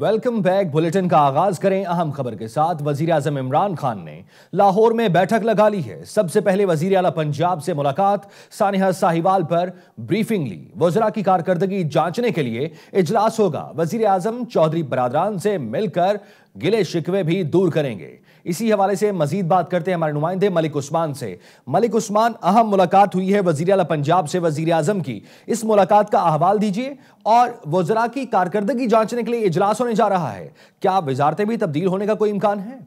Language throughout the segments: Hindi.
Welcome back. बुलेटिन का आगाज करें अहम खबर के साथ। वजीर आजम इमरान खान ने लाहौर में बैठक लगा ली है। सबसे पहले वजीर आला पंजाब से मुलाकात, सानिया साहिवाल पर ब्रीफिंग ली। वज़रा की कारकर्दगी जांचने के लिए इजलास होगा। वजीर आजम चौधरी बरादरान से मिलकर गिले शिकवे भी दूर करेंगे। इसी हवाले से मजीद बात करते हैं हमारे नुमाइंदे मलिक उस्मान से। मलिक उस्मान, अहम मुलाकात हुई है वजीर आला पंजाब से वजीर आजम की। इस मुलाकात का अहवाल दीजिए और वज़रा की कारकर्दगी जांचने के लिए इजलास होने जा रहा है। क्या वजारतें भी तब्दील होने का कोई इम्कान है?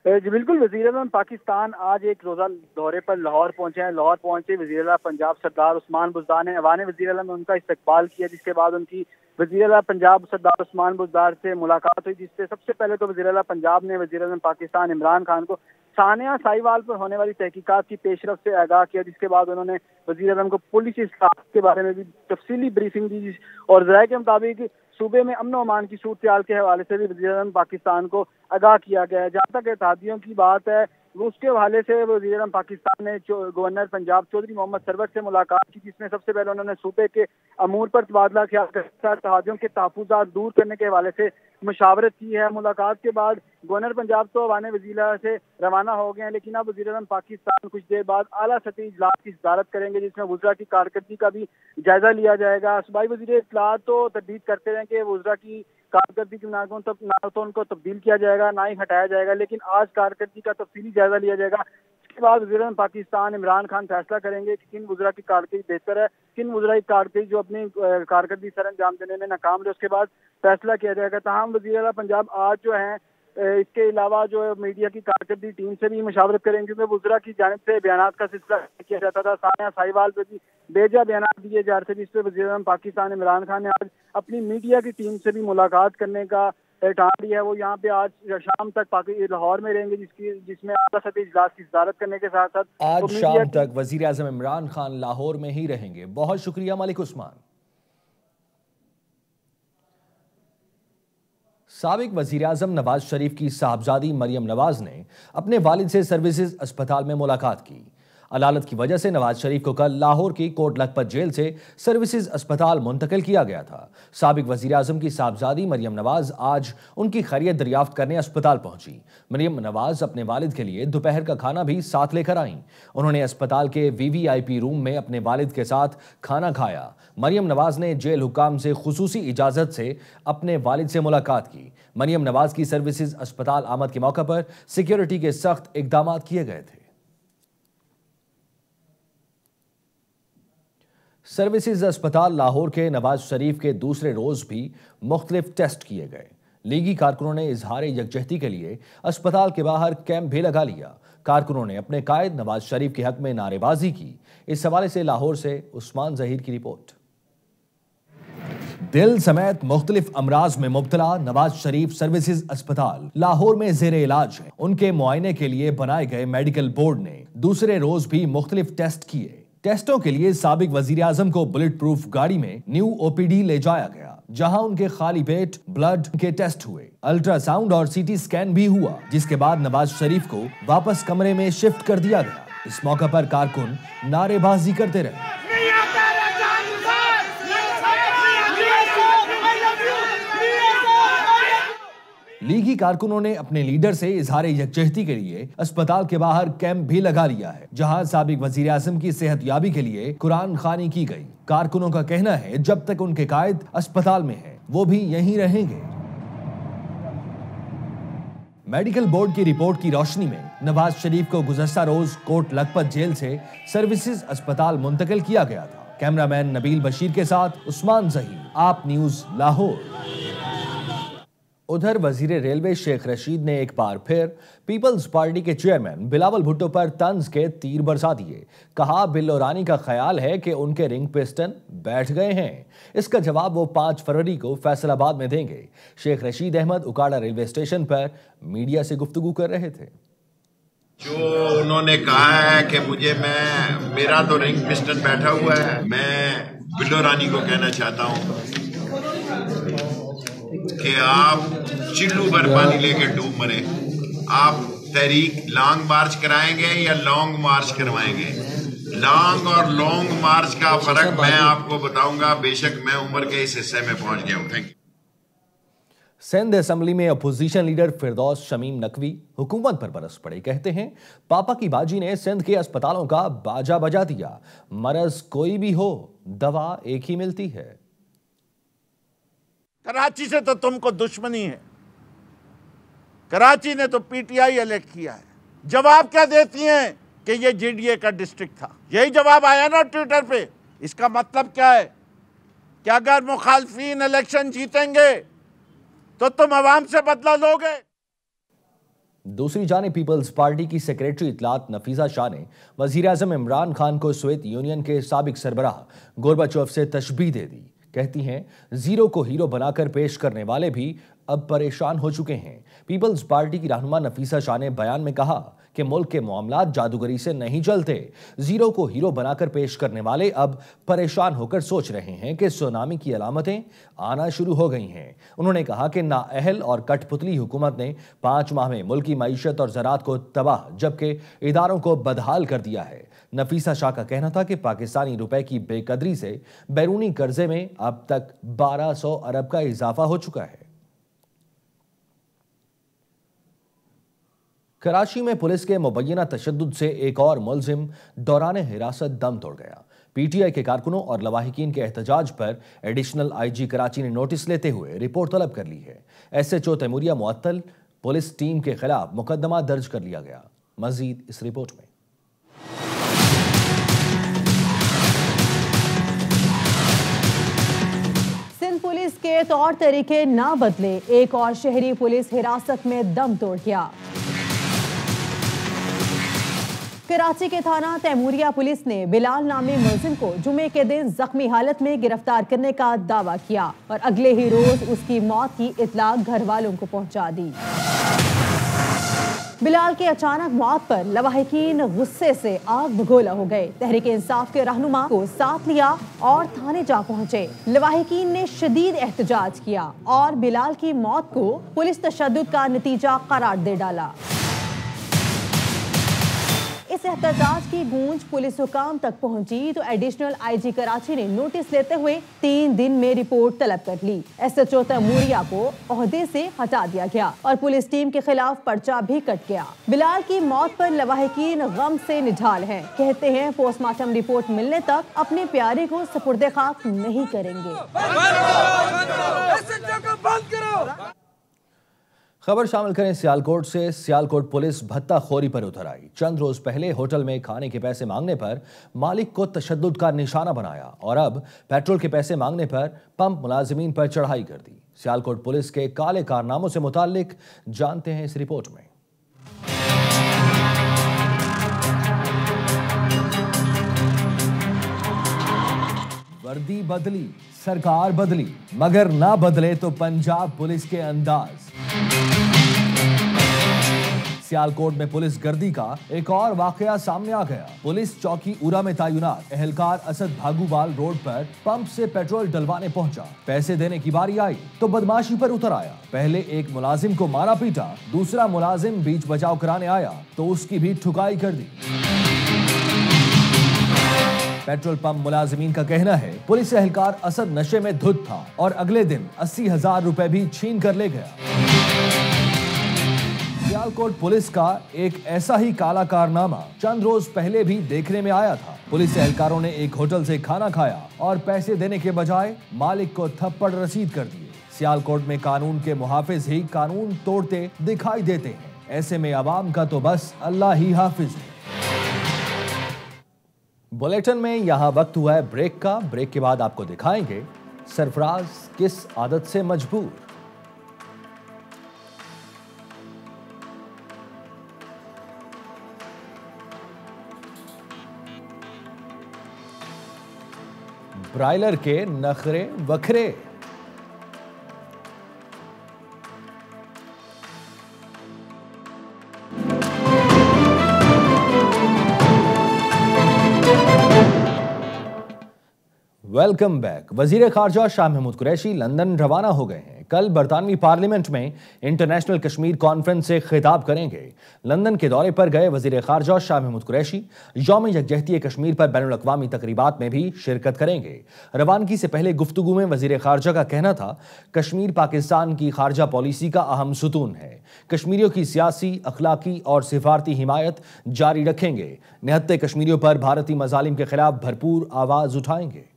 जी बिल्कुल। वज़ीर आज़म पाकिस्तान आज एक रोज़ा दौरे पर लाहौर पहुंचे हैं। लाहौर पहुंचे वज़ीर आला पंजाब सरदार उस्मान बुज़दार ने ऐवान वज़ीर आला में उनका इस्तकबाल किया, जिसके बाद उनकी वज़ीर आला पंजाब सरदार उस्मान बुज़दार से मुलाकात हुई, जिससे सबसे पहले तो वज़ीर आला पंजाब ने वज़ीर आज़म पाकिस्तान इमरान खान को सानिया साहिवाल पर होने वाली तहकीकात की पेशरफ से आगाह किया, जिसके बाद उन्होंने वज़ीर आज़म को पुलिस इस्लाह के बारे में भी तफसीली ब्रीफिंग दी और ज़राए के मुताबिक सूबे में अमन अमान की सूरत हाल के हवाले से भी वज़ीर आज़म पाकिस्तान को आगाह किया गया है। जहाँ तक एतहादियों की बात है, वो उसके हवाले से वज़ीर आज़म पाकिस्तान ने गवर्नर पंजाब चौधरी मोहम्मद सरवत से मुलाकात की, जिसमें सबसे पहले उन्होंने सूबे के अमूर पर तबादला ख्याल कर एतहादियों के तहफ़्फ़ुज़ात दूर करने के हवाले से मुशावरत की है। मुलाकात के बाद गवर्नर पंजाब तो अवाने वज़ीरा से रवाना हो गए हैं, लेकिन अब वज़ीर आज़म पाकिस्तान कुछ देर बाद आला सतही इजलास की सदारत करेंगे, जिसमें वज़रा की कारकर्दगी का भी जायजा लिया जाएगा। सूबाई वज़ीर इत्तलात तो तरदीद करते रहे कि वज़रा की कारकर्दगी की ना तो उनको तब्दील किया जाएगा ना ही हटाया जाएगा, लेकिन आज कारकर्दगी का तफसीली जायजा लिया जाएगा। इसके बाद वज़ीर आज़म पाकिस्तान इमरान खान फैसला करेंगे कि किन वज़रा की कारकर्दगी बेहतर है, किन वज़रा की कारकर्दगी जो अपनी कारकर्दगी सर अंजाम देने में नाकाम रहे, उसके बाद फैसला किया जाएगा। तमाम वज़ीर आला पंजाब आज जो है इसके अलावा जो मीडिया की कारकर्दगी टीम से भी मशावरत करेंगे, क्योंकि वज़रा की जानिब से बयानात का सिलसिला किया जाता था। सानिया साहिवाल पर भी बेजा बयानात दिए जा रहे थे, जिस पर वज़ीर आज़म पाकिस्तान इमरान खान ने आज अपनी मीडिया की टीम से भी मुलाकात करने का ठान लिया है। वो यहाँ पे आज शाम तक लाहौर में रहेंगे, जिसमें आला सतही इजलास की सदारत करने के साथ साथ आज शाम तक वज़ीर आज़म इमरान खान लाहौर में ही रहेंगे। बहुत शुक्रिया मलिक उस्मान। साबिक वज़ीर आज़म नवाज शरीफ की साहबजादी मरियम नवाज ने अपने वालिद से सर्विसेज अस्पताल में मुलाकात की। अदालत की वजह से नवाज शरीफ को कल लाहौर की कोट लखपत जेल से सर्विसेज अस्पताल मुंतकिल किया गया था। साबिक वज़ीर आज़म की साहबजादी मरियम नवाज आज उनकी खैरियत दरियाफ्त करने अस्पताल पहुंची। मरियम नवाज अपने वालिद के लिए दोपहर का खाना भी साथ लेकर आईं। उन्होंने अस्पताल के VVIP रूम में अपने वालिद के साथ खाना खाया। मरियम नवाज ने जेल हुकाम से खुसूसी इजाजत से अपने वालिद से मुलाकात की। मरियम नवाज की सर्विसेज अस्पताल आमद के मौके पर सिक्योरिटी के सख्त इकदाम किए गए थे। सर्विसेज अस्पताल लाहौर के नवाज शरीफ के दूसरे रोज भी मुख्तलिफ टेस्ट किए गए। लीगी कारकुनों ने इजहार यकजहती के लिए अस्पताल के बाहर कैंप भी लगा लिया। कारकुनों ने अपने कायद नवाज शरीफ के हक में नारेबाजी की। इस हवाले से लाहौर से उस्मान जहीर की रिपोर्ट। दिल समेत मुख्तलिफ अमराज में मुब्तला नवाज शरीफ सर्विसेज अस्पताल लाहौर में जेरे इलाज है। उनके मुआयने के लिए बनाए गए मेडिकल बोर्ड ने दूसरे रोज भी मुख्तलिफ टेस्ट किए। टेस्टों के लिए साबिक वजीर आजम को बुलेट प्रूफ गाड़ी में न्यू OPD ले जाया गया, जहां उनके खाली पेट ब्लड के टेस्ट हुए। अल्ट्रासाउंड और CT स्कैन भी हुआ, जिसके बाद नवाज शरीफ को वापस कमरे में शिफ्ट कर दिया गया। इस मौके पर कारकुन नारेबाजी करते रहे। लीगी कारकुनों ने अपने लीडर से इजहार यकजहती के लिए अस्पताल के बाहर कैंप भी लगा लिया है, जहां साबिक वजीर आजम की सेहतयाबी के लिए कुरान खानी की गई। कारकुनों का कहना है जब तक उनके कायद अस्पताल में है वो भी यहीं रहेंगे। मेडिकल बोर्ड की रिपोर्ट की रोशनी में नवाज शरीफ को गुज़श्ता रोज कोट लखपत जेल से सर्विसेज अस्पताल मुंतकिल किया गया था। कैमरामैन नबील बशीर के साथ उस्मान जहीर, आप न्यूज लाहौर। उधर वजीर रेलवे शेख रशीद ने एक बार फिर पीपल्स पार्टी के चेयरमैन बिलावल भुट्टो पर तंज के तीर बरसा दिए। कहा बिल्लो रानी का ख्याल है कि उनके रिंग पिस्टन बैठ गए हैं। इसका जवाब वो 5 फरवरी को फैसलाबाद में देंगे। शेख रशीद अहमद उकाड़ा रेलवे स्टेशन पर मीडिया से गुफ्तगू कर रहे थे। जो उन्होंने कहा है कि मेरा तो रिंग पिस्टन बैठा हुआ है, मैं बिल्लो रानी को कहना चाहता हूँ कि आप चिल्लू भर पानी लेके डूब मरे। आप तहरीक लॉन्ग मार्च कराएंगे या लॉन्ग मार्च करवाएंगे? लॉन्ग और लॉन्ग मार्च का फर्क मैं आपको बताऊंगा। बेशक मैं उम्र के इस हिस्से में पहुंच गया हूं। Thank you. सिंध असेंबली में अपोजिशन लीडर फिरदौस शमीम नकवी हुकूमत पर बरस पड़े। कहते हैं पापा की बाजी ने सिंध के अस्पतालों का बाजा बजा दिया। मरज कोई भी हो, दवा एक ही मिलती है। कराची से तो तुमको दुश्मनी है। कराची ने तो पीटीआई इलेक्ट किया है। जवाब क्या देती हैं कि ये जीडीए का डिस्ट्रिक्ट था। यही जवाब आया ना ट्विटर पे। इसका मतलब क्या है कि अगर मुखालफीन इलेक्शन जीतेंगे तो तुम अवाम से बदला लोगे। दूसरी जानिब पीपल्स पार्टी की सेक्रेटरी इतलात नफीसा शाह ने वजीर आजम इमरान खान को सोवियत यूनियन के साबिक सरबराह गोरबाचोव से तशबीह दे दी। कहती हैं जीरो को हीरो बनाकर पेश करने वाले भी अब परेशान हो चुके हैं। पीपल्स पार्टी की रहनुमा नफीसा शाह ने बयान में कहा कि मुल्क के मामलात जादूगरी से नहीं चलते। जीरो को हीरो बनाकर पेश करने वाले अब परेशान होकर सोच रहे हैं कि सुनामी की अलामतें आना शुरू हो गई हैं। उन्होंने कहा कि नाअहल और कठपुतली हुकूमत ने 5 माह में मुल्क की मईशत और ज़राअत को तबाह जबकि इदारों को बदहाल कर दिया है। नफीसा शाह का कहना था कि पाकिस्तानी रुपए की बेकदरी से बैरूनी कर्जे में अब तक 1200 अरब का इजाफा हो चुका है। कराची में पुलिस के मुबैना तशद्दुद से एक और मुलजिम दौरान हिरासत दम तोड़ गया। पीटीआई के कारकुनों और लवाहिकीन के एहतजाज पर एडिशनल आईजी कराची ने नोटिस लेते हुए रिपोर्ट तलब कर ली है। एसएचओ तैमूरिया मुअत्तल पुलिस टीम के खिलाफ मुकदमा दर्ज कर लिया गया। मजीद इस रिपोर्ट में। सिंध पुलिस के तौर तरीके ना बदले, एक और शहरी पुलिस हिरासत में दम तोड़ गया। कराची के थाना तैमूरिया पुलिस ने बिलाल नामी मुलजिम को जुमे के दिन जख्मी हालत में गिरफ्तार करने का दावा किया और अगले ही रोज उसकी मौत की इत्तला घर वालों को पहुंचा दी। बिलाल की अचानक मौत पर लवाहिकीन गुस्से से आग बगोला हो गए। तहरीक इंसाफ के रहनुमा को साथ लिया और थाने जा पहुंचे। लवाहिकीन ने शदीद एहतजाज किया और बिलाल की मौत को पुलिस तशद्दुद का नतीजा करार दे डाला। इस एहतजाज की गूंज पुलिस हुकाम तक पहुंची तो एडिशनल आईजी कराची ने नोटिस लेते हुए 3 दिन में रिपोर्ट तलब कर ली। एसएचओ तैमूरिया को ओहदे से हटा दिया गया और पुलिस टीम के खिलाफ पर्चा भी कट गया। बिलाल की मौत पर लवाहिकीन गम से निढाल हैं। कहते हैं पोस्टमार्टम रिपोर्ट मिलने तक अपने प्यारे को सुपुर्दे खाक नहीं करेंगे। खबर शामिल करें सियालकोट से। सियालकोट पुलिस भत्ताखोरी पर उतर आई। चंद रोज पहले होटल में खाने के पैसे मांगने पर मालिक को तशद्दुद का निशाना बनाया और अब पेट्रोल के पैसे मांगने पर पंप मुलाजिमीन पर चढ़ाई कर दी। सियालकोट पुलिस के काले कारनामों से मुताल्लिक जानते हैं इस रिपोर्ट में। वर्दी बदली, सरकार बदली, मगर ना बदले तो पंजाब पुलिस के अंदाज। सियालकोट में पुलिस गर्दी का एक और वाकया सामने आ गया। पुलिस चौकी उरा में तैनात एहलकार असद भागूवाल रोड पर पंप से पेट्रोल डलवाने पहुंचा। पैसे देने की बारी आई तो बदमाशी पर उतर आया। पहले एक मुलाजिम को मारा पीटा, दूसरा मुलाजिम बीच बचाव कराने आया तो उसकी भी ठुकाई कर दी। पेट्रोल पंप मुलाजिमीन का कहना है पुलिस एहलकार असद नशे में धुत था और अगले दिन 80,000 रुपए भी छीन कर ले गया। सियालकोट पुलिस का एक ऐसा ही काला कारनामा चंद रोज पहले भी देखने में आया था। पुलिस एहलकारों ने एक होटल से खाना खाया और पैसे देने के बजाय मालिक को थप्पड़ रसीद कर दिए। सियालकोट में कानून के मुहाफिज ही कानून तोड़ते दिखाई देते हैं। ऐसे में अवाम का तो बस अल्लाह ही हाफिज है। बुलेटिन में यहां वक्त हुआ है ब्रेक का। ब्रेक के बाद आपको दिखाएंगे सरफराज किस आदत से मजबूर। ब्रायलर के नखरे वखरे। Welcome back. वजीर खारजा शाह महमूद कुरैशी लंदन रवाना हो गए हैं। कल बरतानवी पार्लियामेंट में इंटरनेशनल कश्मीर कॉन्फ्रेंस से खिताब करेंगे। लंदन के दौरे पर गए वजीर खारजा शाह महमूद कुरैशी यौम यकजहती कश्मीर पर बैनुल अक़वामी तकरीबात में भी शिरकत करेंगे। रवानगी से पहले गुफ्तगू में वजीर खारजा का कहना था, कश्मीर पाकिस्तान की खारजा पॉलिसी का अहम सुतून है। कश्मीरियों की सियासी, अखलाकी और सिफारती हिमायत जारी रखेंगे। निहत्ते कश्मीरियों पर भारतीय मजालिम के खिलाफ भरपूर आवाज उठाएंगे।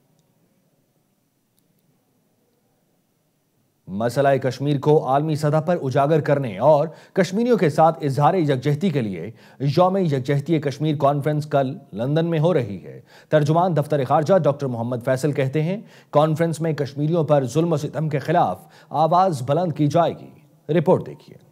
मसला कश्मीर को आलमी सतह पर उजागर करने और कश्मीरियों के साथ इजहार यकजहती के लिए यौम यकजहती कश्मीर कॉन्फ्रेंस कल लंदन में हो रही है। तर्जुमान दफ्तर खारजा डॉक्टर मोहम्मद फैसल कहते हैं, कॉन्फ्रेंस में कश्मीरियों पर जुल्म और सितम के खिलाफ आवाज बुलंद की जाएगी। रिपोर्ट देखिए।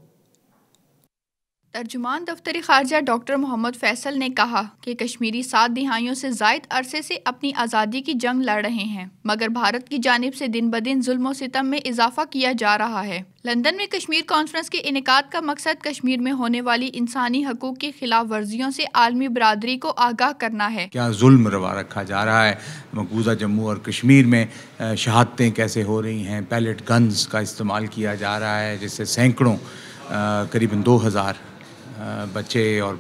तर्जुमान दफ्तर खारजा डॉक्टर मोहम्मद फैसल ने कहा कि कश्मीरी 7 दिहाइयों से जायद अरसे से अपनी आज़ादी की जंग लड़ रहे हैं, मगर भारत की जानिब से दिन ब दिन जुल्म और सितम में इजाफा किया जा रहा है। लंदन में कश्मीर कॉन्फ्रेंस के इनेकाद का मकसद कश्मीर में होने वाली इंसानी हकूक की खिलाफ वर्जियों से आलमी बरादरी को आगाह करना है। क्या जुल्म रवा रखा जा रहा है, मकबूजा जम्मू और कश्मीर में शहादतें कैसे हो रही हैं, पैलेट गन्स का इस्तेमाल किया जा रहा है, जिससे सैकड़ों करीबन 2000 बच्चे और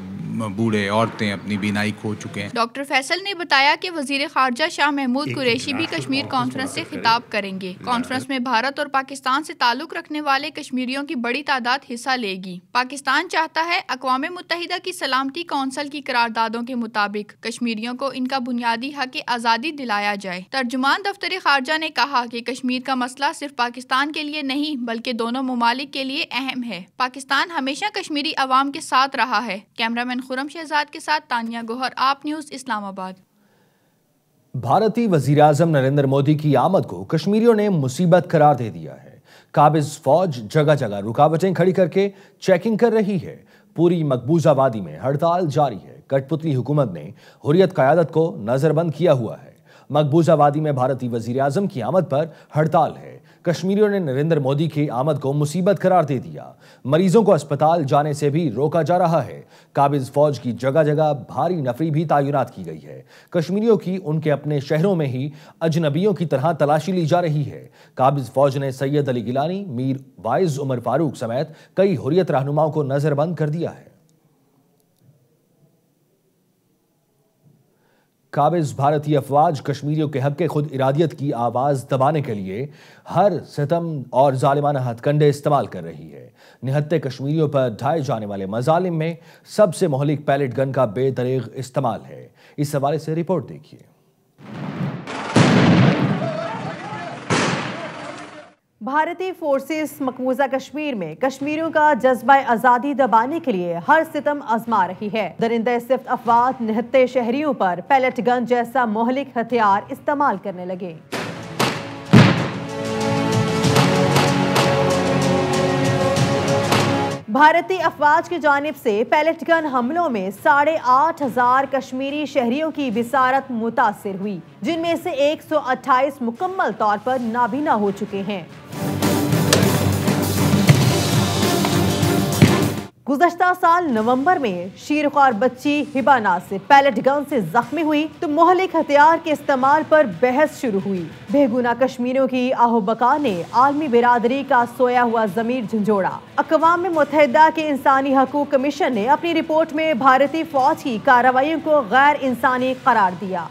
बूढ़े औरतें अपनी बीनाई खो चुके हैं। डॉक्टर फैसल ने बताया कि वजीर खारजा शाह महमूद कुरैशी भी कश्मीर कॉन्फ्रेंस से खिताब करेंगे। कॉन्फ्रेंस में भारत और पाकिस्तान से ताल्लुक रखने वाले कश्मीरियों की बड़ी तादाद हिस्सा लेगी। पाकिस्तान चाहता है अक़वाम मुत्तहिदा की सलामती कौंसिल की करारदादों के मुताबिक कश्मीरियों को इनका बुनियादी हक आज़ादी दिलाया जाए। तर्जुमान दफ्तर खारजा ने कहा कि कश्मीर का मसला सिर्फ पाकिस्तान के लिए नहीं बल्कि दोनों ममालिक के लिए अहम है। पाकिस्तान हमेशा कश्मीरी अवाम के साथ रहा है। कैमरामैन खुरम शहजाद के साथ तानिया गोहर, आप न्यूज़, इस्लामाबाद। भारतीय वजीर आजम नरेंद्र मोदी की आमद को कश्मीरियों ने मुसीबत करार दे दिया है। काबिज फौज जगह जगह रुकावटें खड़ी करके चेकिंग कर रही है। पूरी मकबूजा वादी में हड़ताल जारी है। कठपुतली हुकूमत ने हुर्रियत क़यादत को नजरबंद किया हुआ है। मकबूजा वादी में भारतीय वजीर आजम की आमद पर हड़ताल है। कश्मीरियों ने नरेंद्र मोदी की आमद को मुसीबत करार दे दिया। मरीजों को अस्पताल जाने से भी रोका जा रहा है। काबिज फौज की जगह जगह भारी नफरी भी तैनात की गई है। कश्मीरियों की उनके अपने शहरों में ही अजनबियों की तरह तलाशी ली जा रही है। काबिज फौज ने सैयद अली गिलानी, मीर वाइज उमर फारूक समेत कई हुर्रियत रहनुमाओं को नजरबंद कर दिया है। काबिज भारतीय अफवाज कश्मीरियों के हक खुद इरादियत की आवाज़ दबाने के लिए हर सितम और जालिमाना हथकंडे इस्तेमाल कर रही है। निहत्ते कश्मीरियों पर ढाए जाने वाले मजालिम में सबसे मोहलिक पैलेट गन का बेदरीग इस्तेमाल है। इस हवाले से रिपोर्ट देखिए। भारतीय फोर्सेस मकबूजा कश्मीर में कश्मीरियों का जज्बा आज़ादी दबाने के लिए हर सितम आजमा रही है। दरिंदे सिफ्त अफवाद निहत्ते शहरियों पर पैलेट गन जैसा मोहलिक हथियार इस्तेमाल करने लगे। भारतीय अफवाज की जानिब से पैलेट गन हमलों में 8,500 कश्मीरी शहरियों की बिसारत मुतासिर हुई, जिनमें से 128 मुकम्मल तौर पर नाबीना हो चुके हैं। गुज़श्ता साल नवंबर में शीरख्वार बच्ची हिबा नासिर पैलेट गन से जख्मी हुई तो मोहलिक हथियार के इस्तेमाल पर बहस शुरू हुई। बेगुनाह कश्मीरियों की आहो बका ने आलमी बिरादरी का सोया हुआ जमीर झंझोड़ा। अक़वाम मुत्तहिदा के इंसानी हकूक़ कमीशन ने अपनी रिपोर्ट में भारतीय फौज की कार्रवाइयों को गैर इंसानी करार दिया।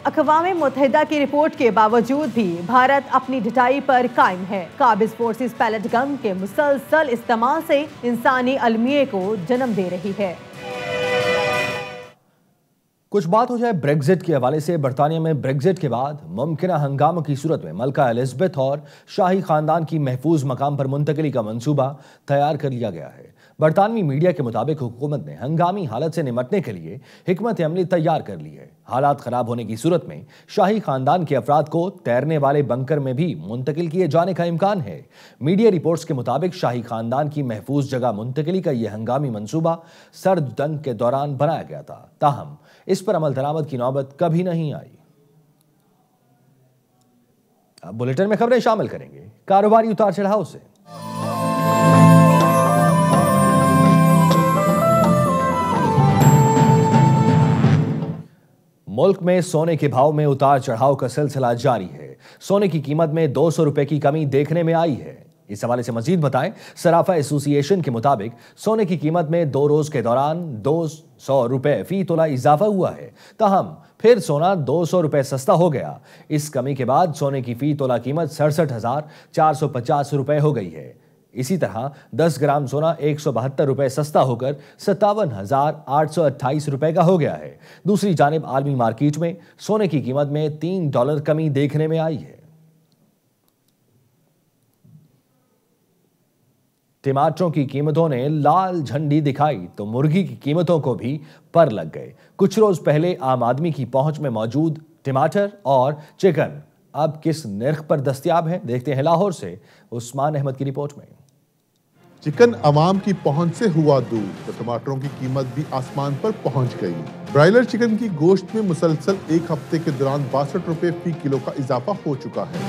अक़वाम मुत्तहिदा की रिपोर्ट के बावजूद भी भारत अपनी ढिठाई पर कायम है। काबिज फोर्सेस पैलेट गन के मुसलसल इस्तेमाल से इंसानी अलमिये को जन्म दे रही है। कुछ बात हो जाए ब्रेग्जिट के हवाले से। बरतानिया में ब्रेग्जिट के बाद मुमकिना हंगामों की सूरत में मलका एलिज़ाबेथ और शाही खानदान की महफूज मकाम पर मुंतकिली का मंसूबा तैयार कर लिया गया है। बरतानवी मीडिया के मुताबिक हुकूमत ने हंगामी हालत से निपटने के लिए हिकमत अमली तैयार कर ली है। हालात खराब होने की सूरत में शाही खानदान के अफराद को तैरने वाले बंकर में भी मुंतकिल किए जाने का इम्कान है। मीडिया रिपोर्ट्स के मुताबिक शाही खानदान की महफूज जगह मुंतकिली का यह हंगामी मंसूबा सर्द जंग के दौरान बनाया गया था, ताहम इस पर अमल दरामद की नौबत कभी नहीं आई। अब बुलेटिन में खबरें शामिल करेंगे कारोबारी उतार चढ़ाव से। मुल्क में सोने के भाव में उतार चढ़ाव का सिलसिला जारी है। सोने की कीमत में 200 रुपए की कमी देखने में आई है। इस हवाले से मजीद बताएं, सराफा एसोसिएशन के मुताबिक सोने की कीमत में 2 रोज के दौरान 200 रुपए फी तोला इजाफा हुआ है। ताहम फिर सोना 200 रुपए सस्ता हो गया। इस कमी के बाद सोने की फी तोला कीमत 67,450 रुपए हो गई है। इसी तरह 10 ग्राम सोना 172 रुपए सस्ता होकर 57,828 रुपए का हो गया है। दूसरी जानिब आलमी मार्केट में सोने की कीमत में $3 कमी देखने में आई है। टमाटरों की कीमतों ने लाल झंडी दिखाई तो मुर्गी की कीमतों को भी पर लग गए। कुछ रोज पहले आम आदमी की पहुंच में मौजूद टमाटर और चिकन अब किस नर्ख पर दस्तयाब है, देखते हैं लाहौर से उस्मान अहमद की रिपोर्ट में। चिकन अवाम की पहुंच से हुआ दूर तो टमाटरों की कीमत भी आसमान पर पहुंच गई। ब्रायलर चिकन की गोश्त में मुसलसल एक हफ्ते के दौरान 62 रुपए फी किलो का इजाफा हो चुका है।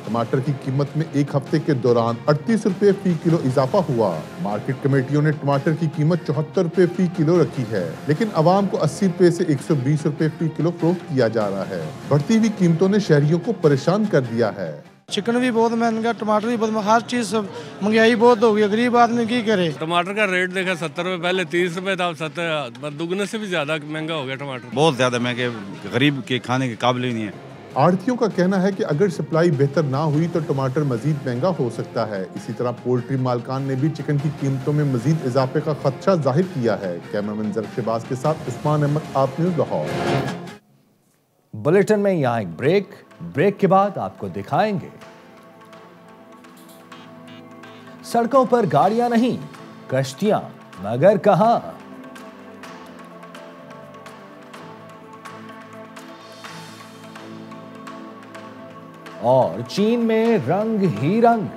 टमाटर की कीमत में एक हफ्ते के दौरान 38 रुपए फी किलो इजाफा हुआ। मार्केट कमेटियों ने टमाटर की कीमत 74 रुपए फी किलो रखी है, लेकिन आवाम को 80 रुपए से 120 रुपए फी किलो फरोख्त किया जा रहा है। बढ़ती हुई कीमतों ने शहरियों को परेशान कर दिया है। चिकन भी बहुत महंगा, टमाटर भी बहुत, हर चीज महंगाई बहुत हो गई। गरीब आदमी की करे। टमाटर का रेट देखा 70 रुपए, पहले 30 रुपए था, 70, दुगने से भी ज्यादा महंगा हो गया टमाटर। बहुत ज्यादा महंगे, गरीब के खाने के काबिल ही नहीं है। आढ़तियों का कहना है कि अगर सप्लाई बेहतर ना हुई तो टमाटर मजीद महंगा हो सकता है। इसी तरह पोल्ट्री मालकान ने भी चिकन की कीमतों में मजीद इजाफे का खदशा जाहिर किया है। कैमरामैन जरक शहबाज के साथ उस्मान अहमद, आप न्यूज़ लाहौर। बुलेटिन में यहाँ एक ब्रेक के बाद आपको दिखाएंगे सड़कों पर गाड़ियां नहीं कश्तियां, मगर कहां। और चीन में रंग ही रंग।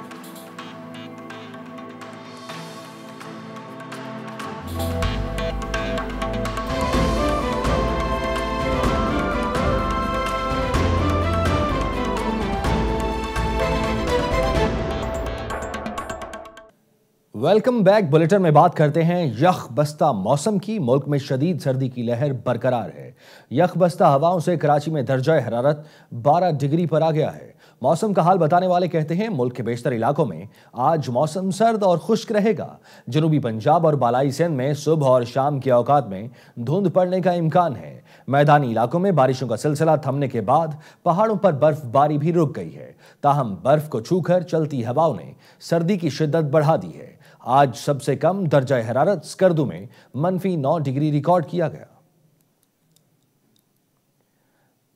Welcome back. बुलेटिन में बात करते हैं यख बस्ता मौसम की। मुल्क में शदीद सर्दी की लहर बरकरार है। यख बस्ता हवाओं से कराची में दर्जा हरारत 12 डिग्री पर आ गया है। मौसम का हाल बताने वाले कहते हैं मुल्क के बेशतर इलाकों में आज मौसम सर्द और खुश्क रहेगा। जनूबी पंजाब और बालाई सिंध में सुबह और शाम के औकात में धुंध पड़ने का इम्कान है। मैदानी इलाकों में बारिशों का सिलसिला थमने के बाद पहाड़ों पर बर्फबारी भी रुक गई है। ताहम बर्फ को छूकर चलती हवाओं ने सर्दी की शिद्दत बढ़ा दी है। आज सबसे कम दर्जा हरारत स्कर्दू में -9 डिग्री रिकॉर्ड किया गया।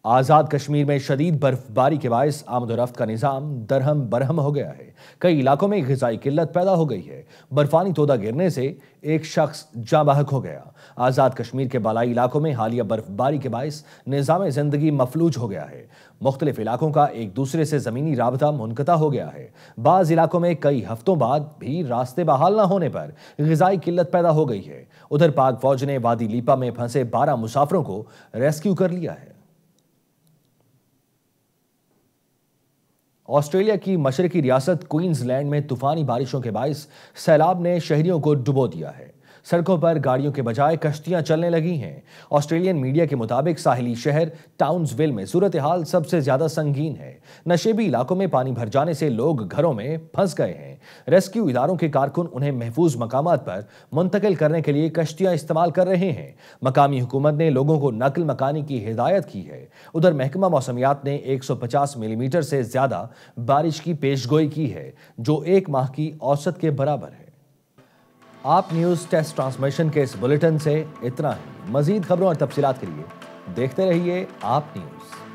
आजाद कश्मीर में शदीद बर्फबारी के बायस आमदोरफ्त का निजाम दरहम बरहम हो गया है। कई इलाकों में ग़िज़ाई किल्लत पैदा हो गई है। बर्फानी तोदा गिरने से एक शख्स जाँ बहक हो गया। आजाद कश्मीर के बालाई इलाकों में हालिया बर्फबारी के बायस निज़ाम ज़िंदगी मफलूज हो गया है। मुख्तलिफ इलाकों का एक दूसरे से ज़मीनी राबता मुनक़ता हो गया है। बाज़ इलाकों में कई हफ्तों बाद भी रास्ते बहाल न होने पर ग़िज़ाई किल्लत पैदा हो गई है। उधर पाक फौज ने वादी लीपा में फंसे 12 मुसाफिरों को रेस्क्यू कर लिया है। ऑस्ट्रेलिया की मशरकी रियासत क्वींसलैंड में तूफानी बारिशों के बायस सैलाब ने शहरियों को डुबो दिया है। सड़कों पर गाड़ियों के बजाय कश्तियां चलने लगी हैं। ऑस्ट्रेलियन मीडिया के मुताबिक साहिली शहर टाउन्सविल में सूरत हाल सबसे ज्यादा संगीन है। नशेबी इलाकों में पानी भर जाने से लोग घरों में फंस गए हैं। रेस्क्यू इदारों के कारकुन उन्हें महफूज मकामात पर मुंतकिल करने के लिए कश्तियां इस्तेमाल कर रहे हैं। मकामी हुकूमत ने लोगों को नकल मकानी की हिदायत की है। उधर महकमा मौसमियात ने 150 मिलीमीटर से ज्यादा बारिश की पेशगोई की है, जो 1 माह की औसत के बराबर है। आप न्यूज़ टेस्ट ट्रांसमिशन के इस बुलेटिन से इतना ही। मजीद खबरों और तफसीलात के लिए देखते रहिए आप न्यूज़।